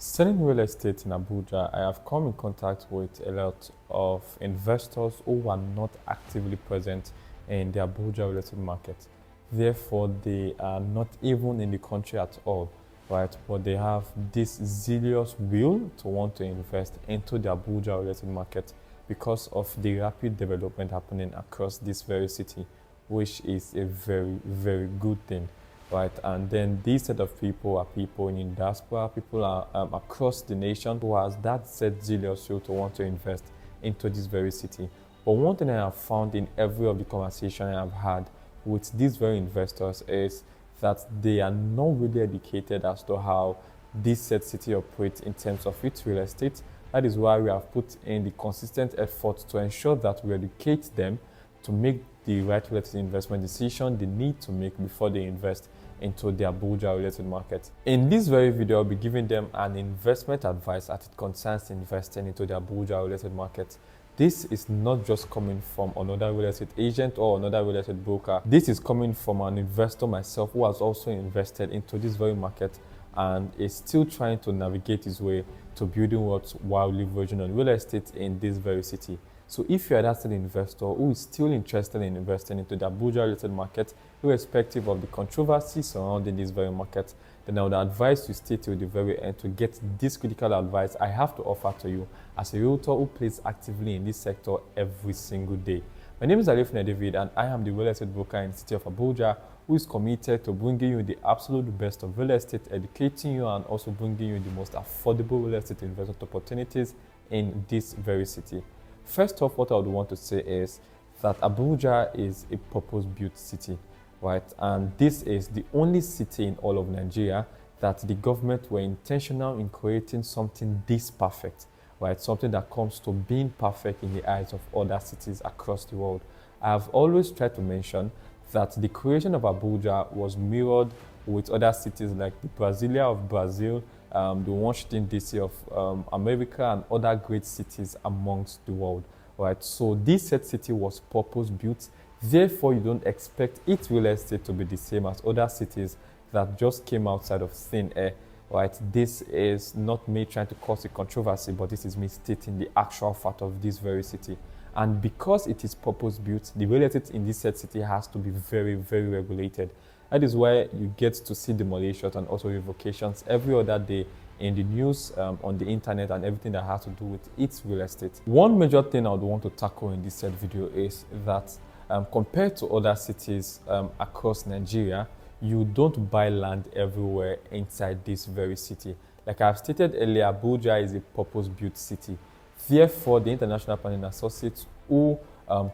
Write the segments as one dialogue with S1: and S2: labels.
S1: Selling real estate in Abuja, I have come in contact with a lot of investors who are not actively present in the Abuja real estate market. Therefore, they are not even in the country at all, right? But they have this zealous will to want to invest into the Abuja real estate market because of the rapid development happening across this very city, which is a very, very good thing, right? And then these set of people are people in diaspora, people are across the nation who has that set zealous will to want to invest into this very city. But one thing I have found in every of the conversation I have had with these very investors is that they are not really educated as to how this said city operates in terms of its real estate. That is why we have put in the consistent effort to ensure that we educate them to make the right real estate investment decision they need to make before they invest into the Abuja real estate market. In this very video, I'll be giving them an investment advice as it concerns investing into the Abuja real estate market. This is not just coming from another real estate agent or another real estate broker. This is coming from an investor myself who has also invested into this very market and is still trying to navigate his way to building wealth while leveraging on real estate in this very city. So if you're that investor who is still interested in investing into the Abuja real estate market, irrespective of the controversy surrounding this very market, then I would advise you stay till the very end to get this critical advice I have to offer to you as a realtor who plays actively in this sector every single day. My name is David and I am the real estate broker in the city of Abuja who is committed to bringing you the absolute best of real estate, educating you and also bringing you the most affordable real estate investment opportunities in this very city. First off, what I would want to say is that Abuja is a purpose-built city, right? And this is the only city in all of Nigeria that the government were intentional in creating something this perfect, right? Something that comes to being perfect in the eyes of other cities across the world. I have always tried to mention that the creation of Abuja was mirrored with other cities like the Brasilia of Brazil, the Washington DC of America, and other great cities amongst the world, right? So this said city was purpose built. Therefore, you don't expect its real estate to be the same as other cities that just came outside of thin air, right? This is not me trying to cause a controversy, but this is me stating the actual fact of this very city. And because it is purpose built, the real estate in this said city has to be very, very regulated. That is why you get to see demolitions and also revocations every other day in the news, on the internet, and everything that has to do with its real estate. One major thing I would want to tackle in this said video is that compared to other cities across Nigeria, you don't buy land everywhere inside this very city. Like I've stated earlier, Abuja is a purpose-built city. Therefore, the International Planning Associates who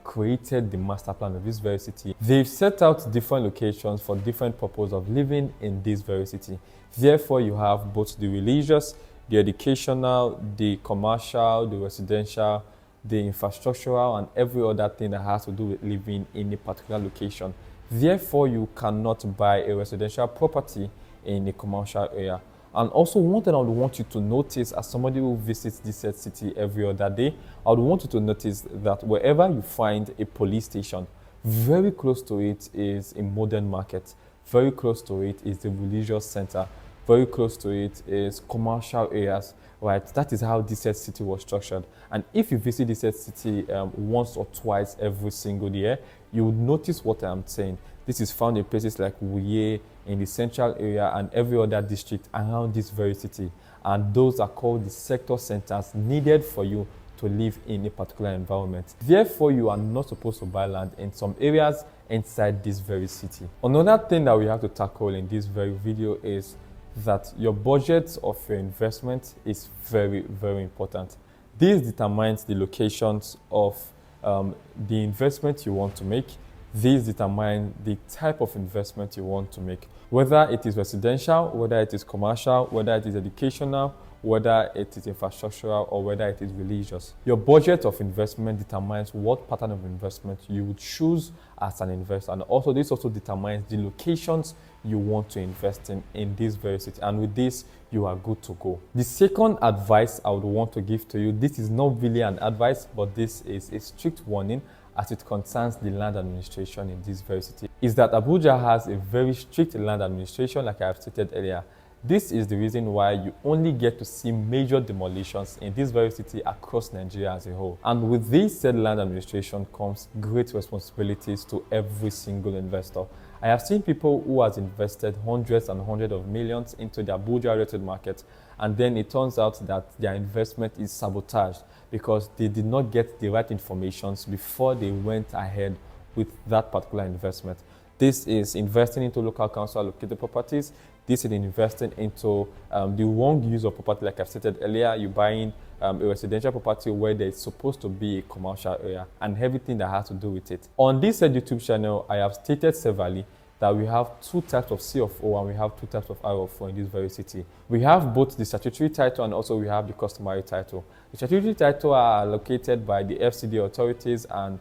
S1: created the master plan of this very city, they've set out different locations for different purposes of living in this very city. Therefore, you have both the religious, the educational, the commercial, the residential, the infrastructural, and every other thing that has to do with living in a particular location. Therefore, you cannot buy a residential property in a commercial area. And also, one thing I would want you to notice as somebody who visits this said city every other day, I would want you to notice that wherever you find a police station, very close to it is a modern market, very close to it is the religious center, very close to it is commercial areas, right? That is how this said city was structured. And if you visit this said city once or twice every single year, you would notice what I'm saying. This is found in places like Wuye, in the central area, and every other district around this very city. And those are called the sector centers needed for you to live in a particular environment. Therefore, you are not supposed to buy land in some areas inside this very city. Another thing that we have to tackle in this very video is that your budget of your investment is very, very important. This determines the locations of the investment you want to make. These determine the type of investment you want to make, whether it is residential, whether it is commercial, whether it is educational, whether it is infrastructural, or whether it is religious. Your budget of investment determines what pattern of investment you would choose as an investor. And also, this also determines the locations you want to invest in this very city. And with this, you are good to go. The second advice I would want to give to you, this is not really an advice, but this is a strict warning as it concerns the land administration in this very city, is that Abuja has a very strict land administration, like I have stated earlier. This is the reason why you only get to see major demolitions in this very city across Nigeria as a whole. And with this said land administration comes great responsibilities to every single investor. I have seen people who has invested hundreds and hundreds of millions into the Abuja real estate market, and then it turns out that their investment is sabotaged because they did not get the right information before they went ahead with that particular investment. This is investing into local council allocated properties. This is investing into the wrong use of property. Like I've stated earlier, you're buying a residential property where there's supposed to be a commercial area and everything that has to do with it. On this YouTube channel, I have stated severally that we have two types of CFO and we have two types of RFO in this very city. We have both the statutory title and also we have the customary title. The statutory title are allocated by the FCD authorities and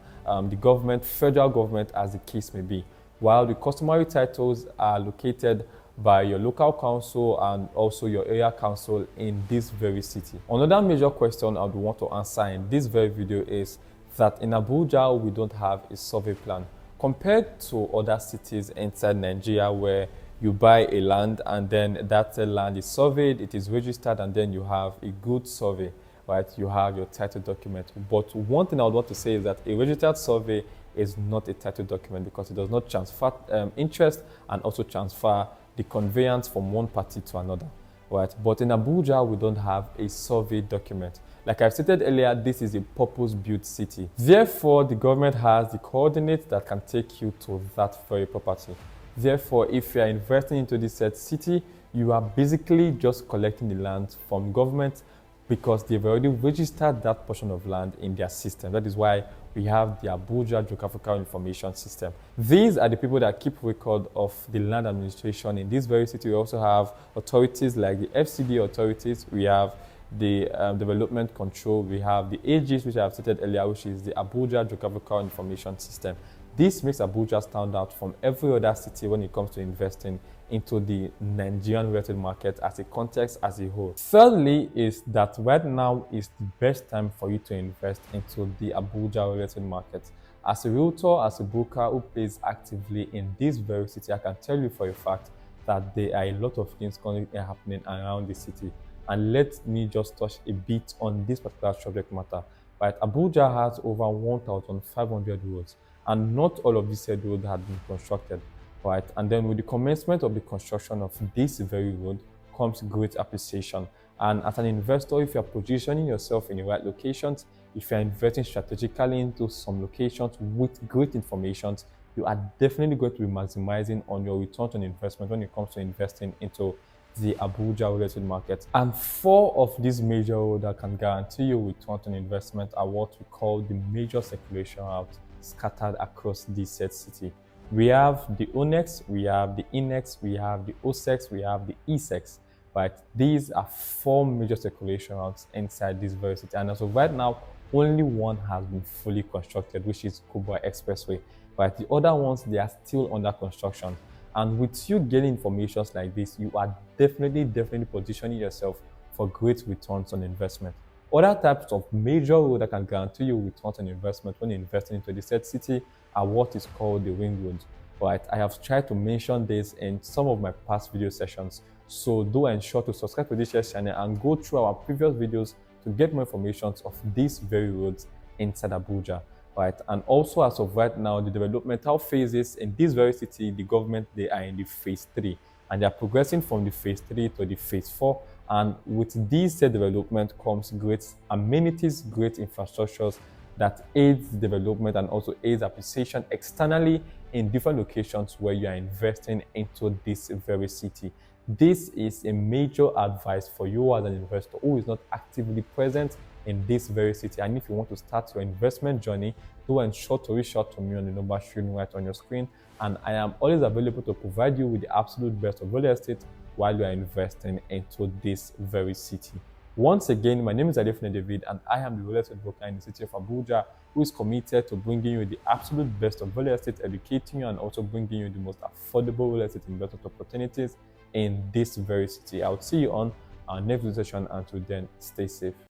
S1: the government, federal government as the case may be, while the customary titles are located by your local council and also your area council in this very city. Another major question I would want to answer in this very video is that in Abuja, we don't have a survey plan. Compared to other cities inside Nigeria where you buy a land and then that land is surveyed, it is registered, and then you have a good survey, right? You have your title document. But one thing I would want to say is that a registered survey is not a title document because it does not transfer interest and also transfer the conveyance from one party to another, right? But in Abuja, we don't have a survey document. Like I stated earlier, this is a purpose-built city. Therefore, the government has the coordinates that can take you to that very property. Therefore, if you are investing into this said city, you are basically just collecting the land from government because they've already registered that portion of land in their system. That is why we have the Abuja Geographical Information System. These are the people that keep record of the land administration in this very city. We also have authorities like the FCD authorities. We have the development control. We have the AGs, which I have stated earlier, which is the Abuja Geographical Information System. This makes Abuja stand out from every other city when it comes to investing into the Nigerian real estate market as a context as a whole. Thirdly is that right now is the best time for you to invest into the Abuja real estate market. As a realtor, as a broker who plays actively in this very city, I can tell you for a fact that there are a lot of things currently happening around the city. And let me just touch a bit on this particular subject matter. Right, Abuja has over 1,500 roads, and not all of these said roads have been constructed. Right, and then with the commencement of the construction of this very road comes great appreciation. And as an investor, if you are positioning yourself in the right locations, if you are investing strategically into some locations with great information, you are definitely going to be maximizing on your return on investment when it comes to investing into the Abuja real estate market. And 4 of these major roads that can guarantee you return on investment are what we call the major circulation routes scattered across this said city. We have the ONEX, we have the INEX, we have the OSEX, we have the ESEX, right? These are 4 major circulation routes inside this very city. And as of right now, only one has been fully constructed, which is Kubwa Expressway, right? The other ones, they are still under construction. And with you getting information like this, you are definitely positioning yourself for great returns on investment. Other types of major roads that can guarantee you returns on investment when investing into the said city are what is called the ring roads. Right? I have tried to mention this in some of my past video sessions, so do ensure to subscribe to this channel and go through our previous videos to get more information of these very roads inside Abuja. Right, and also as of right now, the developmental phases in this very city, the government, they are in the phase 3, and they are progressing from the phase 3 to the phase 4. And with this development comes great amenities, great infrastructures that aids development and also aids appreciation externally in different locations where you are investing into this very city. This is a major advice for you as an investor who is not actively present in this very city. And if you want to start your investment journey, do ensure to reach out to me on the number shown right on your screen. And I am always available to provide you with the absolute best of real estate while you are investing into this very city. Once again, my name is David, and I am the real estate broker in the city of Abuja who is committed to bringing you the absolute best of real estate, educating you, and also bringing you the most affordable real estate investment opportunities in this very city. I'll see you on our next session. Until then, stay safe.